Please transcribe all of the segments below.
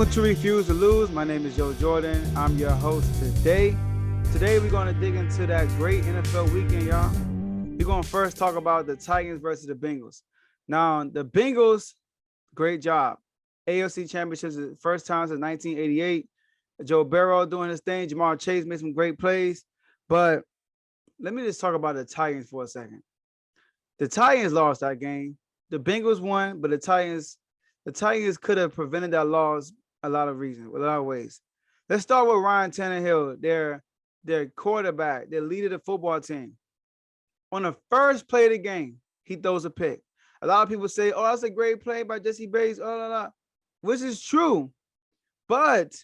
Welcome to Refuse to Lose. My name is Joe Jordan. I'm your host today. Today we're going to dig into that great NFL weekend, y'all. We're going to first talk about the Titans versus the Bengals. Now, the Bengals, great job. AFC Championships is the first time since 1988. Joe Burrow doing his thing. Jamar Chase made some great plays. But let me just talk about the Titans for a second. The Titans lost that game. The Bengals won, but the Titans could have prevented that loss a lot of ways. Let's start with Ryan Tannehill, their quarterback, their leader of the football team. On the first play of the game, he throws a pick. A lot of people say, oh, that's a great play by Jesse Bates, which is true. But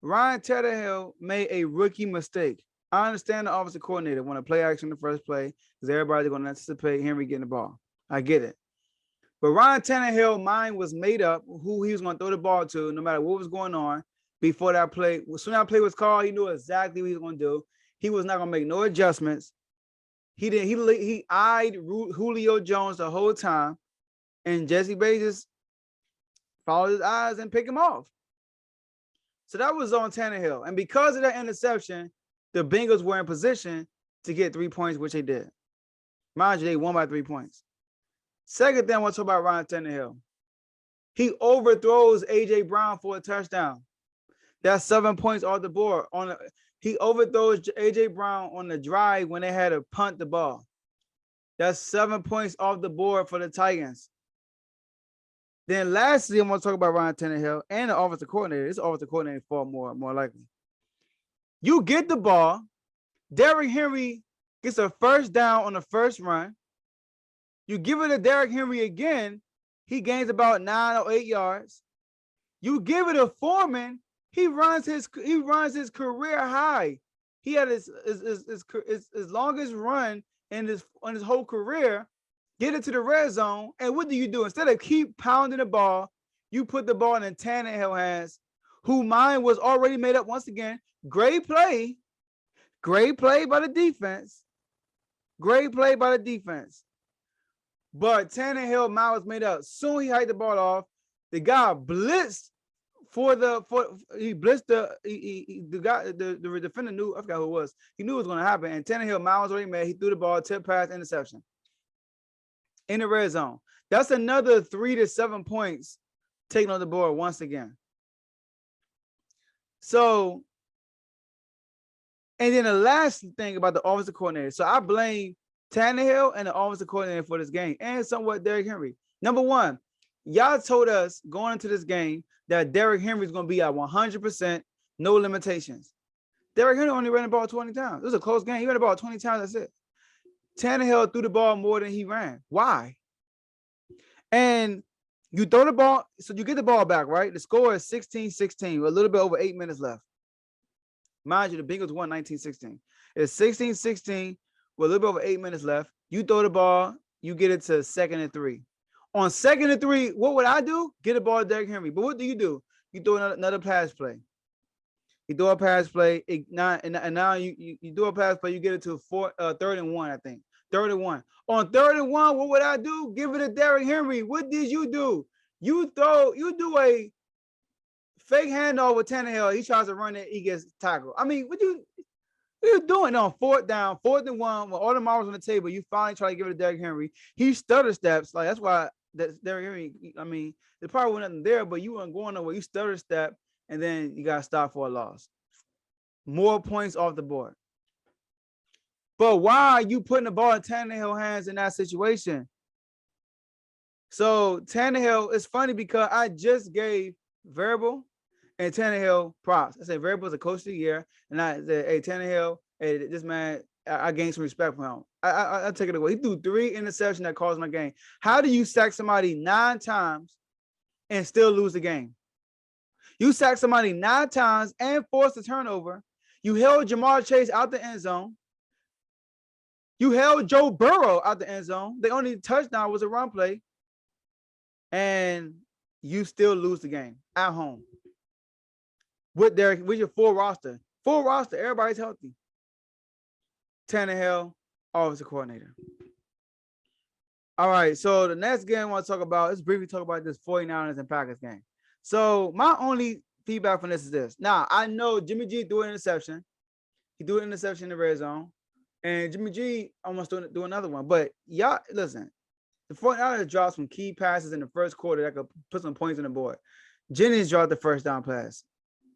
Ryan Tannehill made a rookie mistake. I understand the offensive coordinator want to play action in the first play because everybody's going to anticipate Henry getting the ball. I get it. But Ryan Tannehill's mind was made up who he was going to throw the ball to, no matter what was going on before that play. As soon as that play was called, he knew exactly what he was going to do. He was not going to make no adjustments. He eyed Julio Jones the whole time, and Jesse Bates just followed his eyes and picked him off. So that was on Tannehill. And because of that interception, the Bengals were in position to get 3 points, which they did. Mind you, they won by 3 points. Second thing I want to talk about Ryan Tannehill. He overthrows A.J. Brown for a touchdown. That's 7 points off the board. He overthrows A.J. Brown on the drive when they had to punt the ball. That's 7 points off the board for the Titans. Then lastly, I'm going to talk about Ryan Tannehill and the offensive coordinator. This offensive coordinator far more likely. You get the ball. Derrick Henry gets a first down on the first run. You give it to Derrick Henry again, he gains about 9 or 8 yards. You give it to Foreman, he runs his career high. He had his longest run in his whole career. Get it to the red zone, and what do? Instead of keep pounding the ball, you put the ball in Tannehill hands, who mine was already made up once again. Great play by the defense. But Tannehill mind was made up. Soon he hiked the ball off. The guy blitzed the defender knew, I forgot who it was. He knew it was going to happen. And Tannehill mind was already made. He threw the ball, tip pass, interception. In the red zone. That's another 3 to 7 points taken on the board once again. So, and then the last thing about the offensive coordinator. So I blame Tannehill and the offensive coordinator for this game, and somewhat Derrick Henry. Number one, y'all told us going into this game that Derrick Henry is going to be at 100%, no limitations. Derrick Henry only ran the ball 20 times. It was a close game. He ran the ball 20 times. That's it. Tannehill threw the ball more than he ran. Why? And you throw the ball, so you get the ball back, right? The score is 16-16 with a little bit over 8 minutes left. Mind you, the Bengals won 19-16. It's 16-16 with a little bit over 8 minutes left. You throw the ball, you get it to 2nd and 3. On 2nd and 3, what would I do? Get the ball to Derrick Henry. But what do? You throw another pass play. You throw a pass play, and now you do a pass play, you get it to 3rd and 1, I think. 3rd and 1. On 3rd and 1, what would I do? Give it to Derrick Henry. What did you do? You do a fake handoff with Tannehill. He tries to run it, he gets tackled. I mean, what you doing on 4th down, 4th and 1, with all the marbles on the table? You finally try to give it to Derrick Henry. He stutter steps. Like, that's why Derrick Henry, I mean, there probably wasn't nothing there, but you weren't going nowhere. You stutter step, and then you got to stop for a loss. More points off the board. But why are you putting the ball in Tannehill's hands in that situation? So Tannehill, it's funny because I just gave Variable and Tannehill props. I said Variable is a coach of the year, and I said, hey, Tannehill, hey, this man, I gained some respect for him. I take it away. He threw 3 interceptions that caused my game. How do you sack somebody 9 times and still lose the game? You sack somebody 9 times and force a turnover. You held Jamar Chase out the end zone. You held Joe Burrow out the end zone. The only touchdown was a run play. And you still lose the game at home. With your full roster. Full roster, everybody's healthy. Tannehill, offensive coordinator. All right, so the next game I want to talk about, let's briefly talk about this 49ers and Packers game. So my only feedback from this is this. Now, I know Jimmy G threw an interception. He threw an interception in the red zone. And Jimmy G almost do another one. But y'all, listen, the 49ers dropped some key passes in the first quarter that could put some points on the board. Jennings dropped the first down pass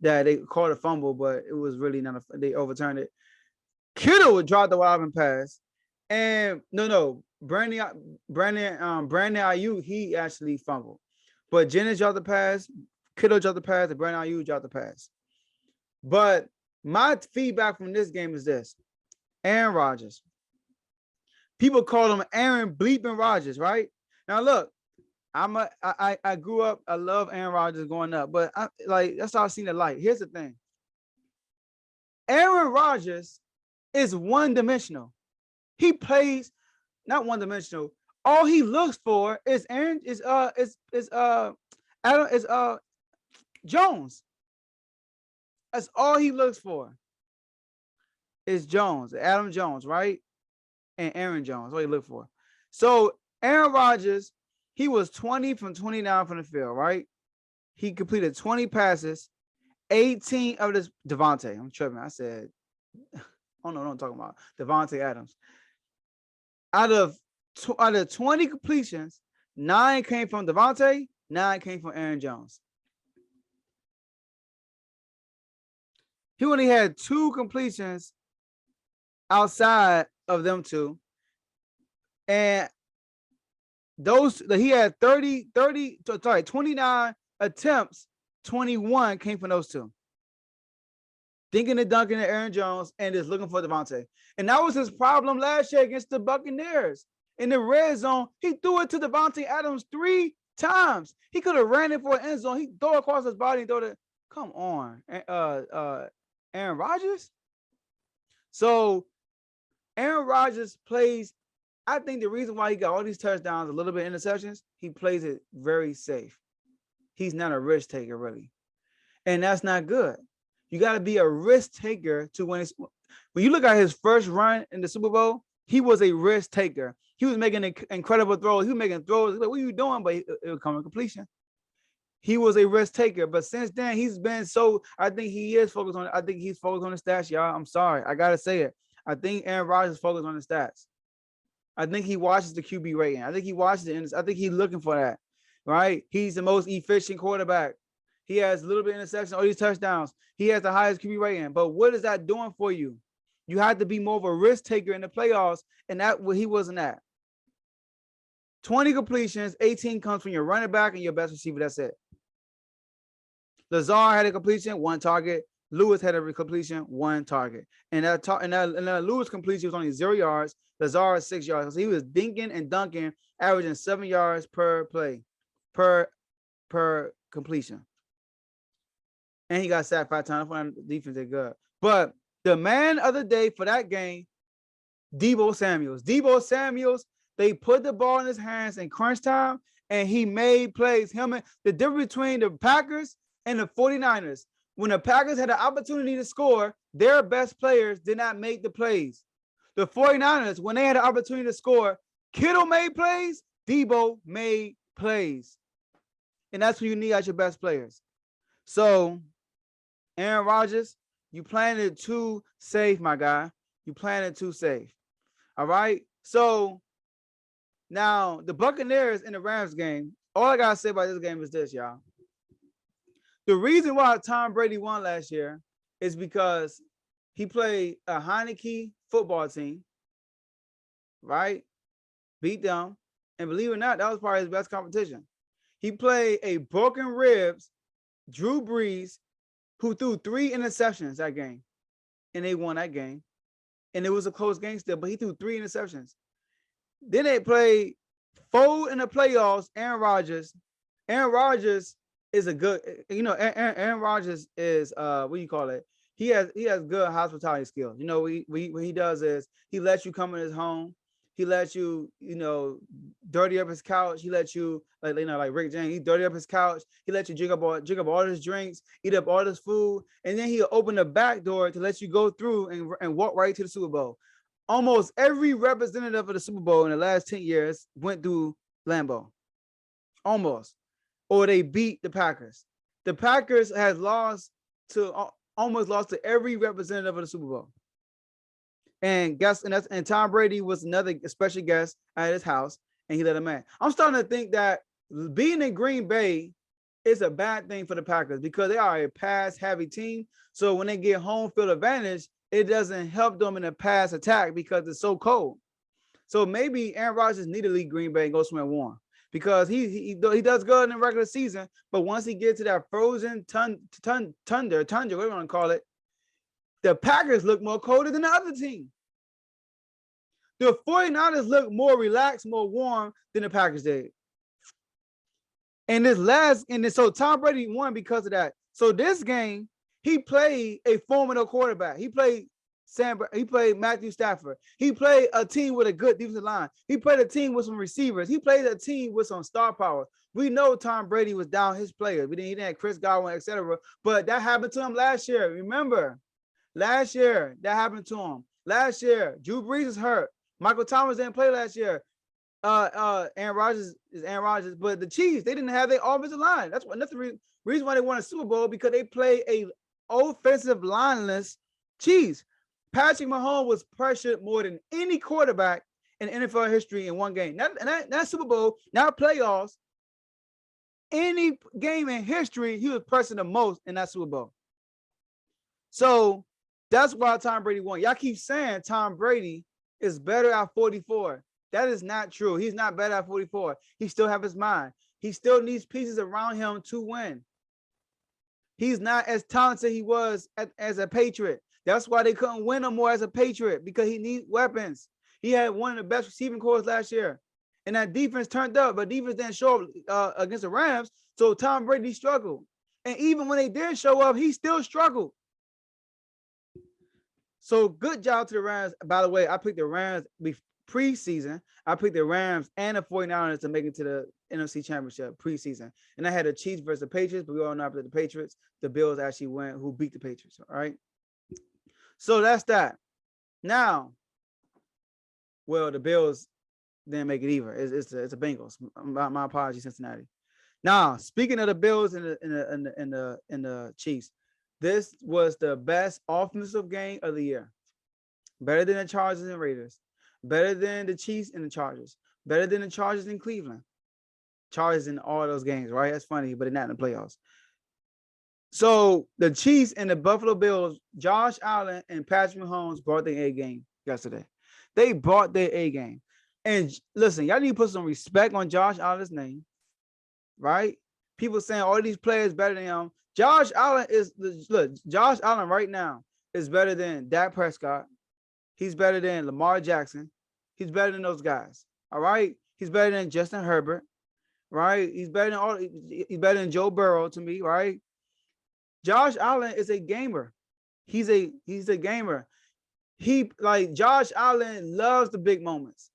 that they called a fumble, but it was really not they overturned it. Kittle dropped the wide open pass. And Brandon Ayuk, he actually fumbled. But Jennings dropped the pass, Kittle dropped the pass, and Brandon Ayuk dropped the pass. But my feedback from this game is this. Aaron Rodgers. People call him Aaron bleeping Rodgers, right? Now look, I grew up, I love Aaron Rodgers going up, but that's how I've seen the light. Here's the thing. Aaron Rodgers is one-dimensional. He plays not one-dimensional. All he looks for is Jones. That's all he looks for. Is Jones, Adam Jones, right? And Aaron Jones. That's what he looked for. So Aaron Rodgers, he was 20 from 29 from the field, right? He completed 20 passes, 18 of this Devontae. I'm tripping. I said, oh no, I'm talking about Devontae Adams. Out of 20 completions, 9 came from Devontae, 9 came from Aaron Jones. He only had 2 completions outside of them two. And he had 29 attempts, 21 came from those two. Thinking and dunking at Aaron Jones and just looking for Devontae. And that was his problem last year against the Buccaneers. In the red zone, he threw it to Devontae Adams 3 times. He could have ran it for an end zone. He threw it across his body and threw it. Come on. Aaron Rodgers? So Aaron Rodgers plays, I think the reason why he got all these touchdowns, a little bit of interceptions, he plays it very safe. He's not a risk taker, really. And that's not good. You got to be a risk taker to win. When you look at his first run in the Super Bowl, he was a risk taker. He was making incredible throws. He was making throws. Like, what are you doing? But it would come to completion. He was a risk taker. But since then, he's been so, I think he's focused on the stats, y'all. I'm sorry. I got to say it. I think Aaron Rodgers focused on the stats. I think he watches the QB rating. I think he watches it. I think he's looking for that, right? He's the most efficient quarterback. He has a little bit of interception, all these touchdowns. He has the highest QB rating. But what is that doing for you? You had to be more of a risk taker in the playoffs, and he wasn't at. 20 completions, 18 comes from your running back and your best receiver. That's it. Lazard had a completion, 1 target. Lewis had a completion, 1 target. And that Lewis completion was only 0 yards. Lazard 6 yards. So he was dinking and dunking, averaging 7 yards per play, per completion. And he got sacked 5 times. The defense did good. But the man of the day for that game, Deebo Samuels. Deebo Samuels, they put the ball in his hands in crunch time, and he made plays. The difference between the Packers and the 49ers, when the Packers had the opportunity to score, their best players did not make the plays. The 49ers, when they had the opportunity to score, Kittle made plays, Deebo made plays. And that's what you need as your best players. So, Aaron Rodgers, you playing it too safe, my guy. You playing it too safe. All right? So, now, the Buccaneers in the Rams game, all I got to say about this game is this, y'all. The reason why Tom Brady won last year is because he played a Heineke football team, right? Beat them. And believe it or not, that was probably his best competition. He played a broken ribs, Drew Brees, who threw 3 interceptions that game. And they won that game. And it was a close game still, but he threw 3 interceptions. Then they played 4 in the playoffs, Aaron Rodgers. Aaron Rodgers is a good, Aaron Rodgers is, what do you call it? He has good hospitality skills. You know, what he does is he lets you come in his home. He lets you, dirty up his couch. He lets you, like Rick James, he dirty up his couch. He lets you drink up all his drinks, eat up all his food, and then he'll open the back door to let you go through and walk right to the Super Bowl. Almost every representative of the Super Bowl in the last 10 years went through Lambeau. Almost. Or they beat the Packers. The Packers has lost to almost lost to every representative of the Super Bowl. And Tom Brady was another special guest at his house, and he let him in. I'm starting to think that being in Green Bay is a bad thing for the Packers because they are a pass-heavy team. So when they get home field advantage, it doesn't help them in a pass attack because it's so cold. So maybe Aaron Rodgers need to leave Green Bay and go somewhere warm because he does good in the regular season, but once he gets to that frozen tundra, whatever you want to call it, the Packers look more colder than the other team. The 49ers look more relaxed, more warm than the Packers did. And so Tom Brady won because of that. So this game, he played a formidable quarterback. He played Matthew Stafford. He played a team with a good defensive line. He played a team with some receivers. He played a team with some star power. We know Tom Brady was down his players. He didn't have Chris Godwin, etc. But that happened to him last year. Remember, last year that happened to him. Last year, Drew Brees is hurt. Michael Thomas didn't play last year. Aaron Rodgers is Aaron Rodgers, but the Chiefs, they didn't have their offensive line. That's the reason why they won a Super Bowl, because they play a offensive lineless Chiefs. Patrick Mahomes was pressured more than any quarterback in NFL history in one game. Not Super Bowl, not playoffs. Any game in history, he was pressured the most in that Super Bowl. So that's why Tom Brady won. Y'all keep saying Tom Brady is better at 44. That is not true. He's not better at 44. He still have his mind. He still needs pieces around him to win. He's not as talented he was as a Patriot. That's why they couldn't win no more as a Patriot, because he needs weapons. He had one of the best receiving corps last year. And that defense turned up, but defense didn't show up against the Rams. So Tom Brady struggled. And even when they did show up, he still struggled. So good job to the Rams. By the way, I picked the Rams preseason. I picked the Rams and the 49ers to make it to the NFC Championship preseason. And I had the Chiefs versus the Patriots, but we all know after the Patriots, the Bills actually went, who beat the Patriots. All right. So that's that. Now, well, the Bills didn't make it either. It's the Bengals. My apologies, Cincinnati. Now, speaking of the Bills and the Chiefs, this was the best offensive game of the year. Better than the Chargers and Raiders. Better than the Chiefs and the Chargers. Better than the Chargers in Cleveland. Chargers in all those games, right? That's funny, but they're not in the playoffs. So the Chiefs and the Buffalo Bills, Josh Allen and Patrick Mahomes brought their A game yesterday. They brought their A game. And listen, y'all need to put some respect on Josh Allen's name, right? People saying all these players better than him. Josh Allen right now is better than Dak Prescott. He's better than Lamar Jackson. He's better than those guys. All right. He's better than Justin Herbert. Right. He's better than Joe Burrow to me. Right. Josh Allen is a gamer. He's a gamer. Josh Allen loves the big moments.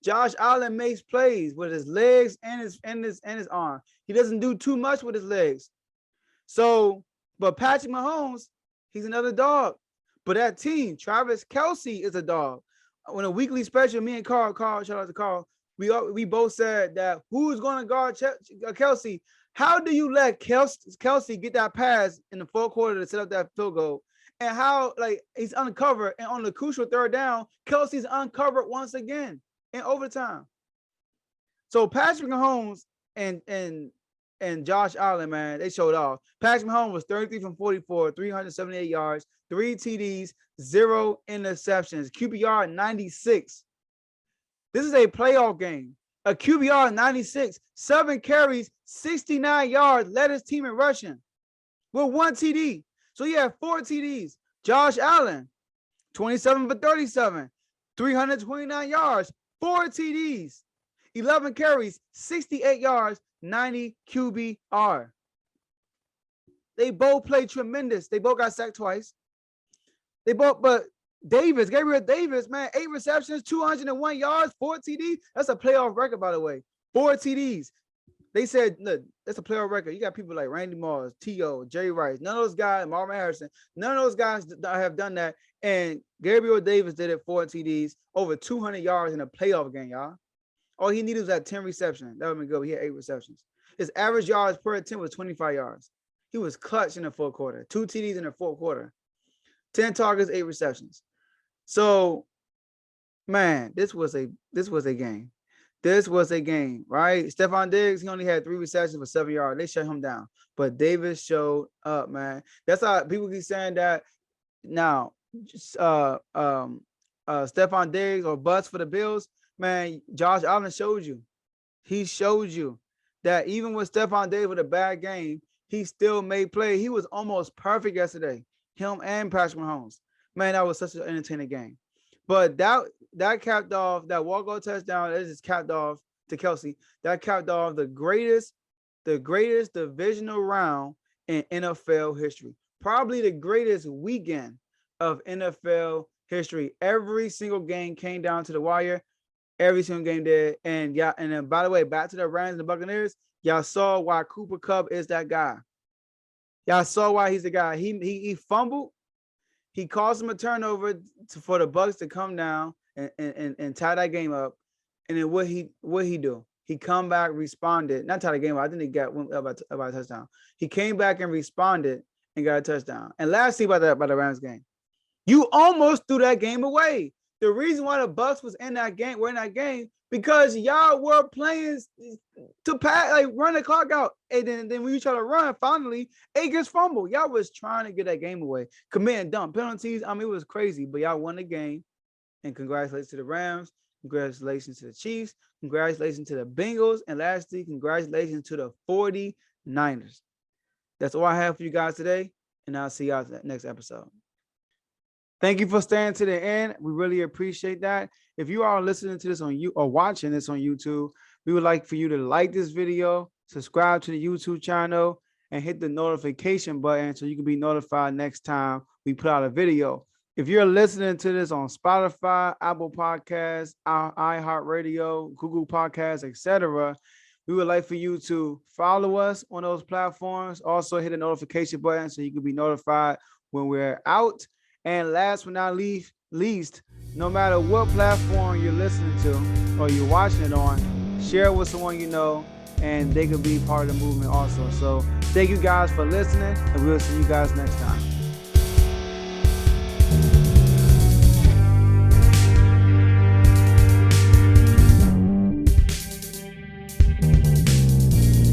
Josh Allen makes plays with his legs and his arm. He doesn't do too much with his legs. So, but Patrick Mahomes, he's another dog. But that team, Travis Kelce is a dog. On a weekly special, me and Carl, shout out to Carl, we both said that who's going to guard Kelce? How do you let Kelce get that pass in the fourth quarter to set up that field goal? And how, he's uncovered, and on the crucial third down, Kelce's uncovered once again in overtime. So Patrick Mahomes and Josh Allen, man, they showed off. Patrick Mahomes was 33 from 44, 378 yards, 3 TDs, 0 interceptions, QBR 96. This is a playoff game. A QBR 96, 7 carries, 69 yards, led his team in rushing with 1 TD. So he had 4 TDs. Josh Allen, 27 for 37, 329 yards, 4 TDs, 11 carries, 68 yards, 90 QBR. They both played tremendous. They both got sacked twice. But Gabriel Davis, man, 8 receptions, 201 yards, 4 TDs. That's a playoff record, by the way. 4 TDs. They said, look, that's a playoff record. You got people like Randy Moss, T.O., Jerry Rice, none of those guys, Marvin Harrison, none of those guys have done that. And Gabriel Davis did it 4 TDs, over 200 yards in a playoff game, y'all. All he needed was that 10 receptions. That would have been good. He had 8 receptions. His average yards per attempt was 25 yards. He was clutch in the fourth quarter. 2 TDs in the fourth quarter. 10 targets, 8 receptions. So, man, this was a game. This was a game, right? Stephon Diggs, he only had 3 receptions for 7 yards. They shut him down. But Davis showed up, man. That's how people keep saying that now. Stephon Diggs or bust for the Bills, man. Josh Allen showed you. He showed you that even with Stephon Diggs with a bad game, he still made play. He was almost perfect yesterday. Him and Patrick Mahomes. Man, that was such an entertaining game. But that capped off that walk-off touchdown. That just capped off to Kelsey. That capped off the greatest divisional round in NFL history. Probably the greatest weekend of NFL history. Every single game came down to the wire. Every single game did. And then by the way, back to the Rams and the Buccaneers, y'all saw why Cooper Kupp is that guy. Y'all saw why he's the guy. He fumbled. He caused him a turnover for the Bucs to come down and tie that game up. And then what he do? He come back, responded. Not tie the game up. I think he got about a touchdown. He came back and responded and got a touchdown. And lastly, about the Rams game, you almost threw that game away. The reason why the Bucs were in that game, because y'all were playing to pass, like run the clock out. And then when you try to run, finally, it gets fumbled. Y'all was trying to get that game away, committing dumb penalties. I mean, it was crazy, but y'all won the game. And congratulations to the Rams. Congratulations to the Chiefs. Congratulations to the Bengals. And lastly, congratulations to the 49ers. That's all I have for you guys today. And I'll see y'all next episode. Thank you for staying to the end. We really appreciate that. If you are listening to this on you or watching this on YouTube, we would like for you to like this video, subscribe to the YouTube channel, and hit the notification button so you can be notified next time we put out a video. If you're listening to this on Spotify, Apple Podcasts, iHeartRadio, Google Podcasts, etc., we would like for you to follow us on those platforms. Also, hit the notification button so you can be notified when we're out. And last but not least, no matter what platform you're listening to or you're watching it on, share it with someone you know, and they could be part of the movement also. So thank you guys for listening, and we'll see you guys next time.